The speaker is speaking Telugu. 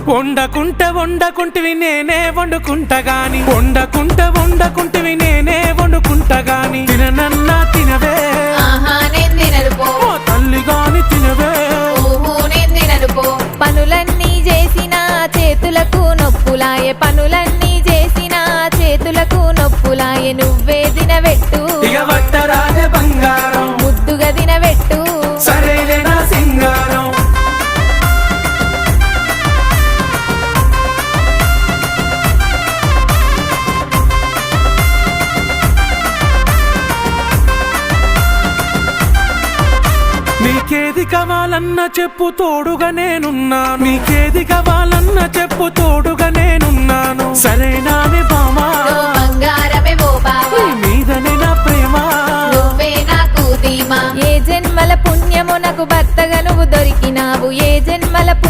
వండకుంటివి నేనే వండుకుంటా గాని వండకుంటివి నేనే వండుకుంటా గాని తిననన్నా తినవే నేను తినను పో ఓ తల్లి గాని తినవే నేను తినను పో పనులన్నీ చేసిన చేతులకు నొప్పులాయే పనులన్నీ చేసిన చేతులకు నొప్పులాయే నువ్వే తినబెట్టు ఇక వట్టరాజే బంగారం ముద్దుగా తినబెట్టు సరేలే నా సింగారం నీకేది కావాలన్నా చెప్పు తోడుగా నేనున్నాను నీకేది కావాలన్నా చెప్పు తోడుగా నేనున్నాను సరేనానే బామా బంగారమే ఓ బావా నీ మీదనే నా ప్రేమ నువ్వే నాకు ధీమా ఏ జన్మల పుణ్యము నాకు భర్తగా నువ్వు దొరికినావు ఏ జన్మల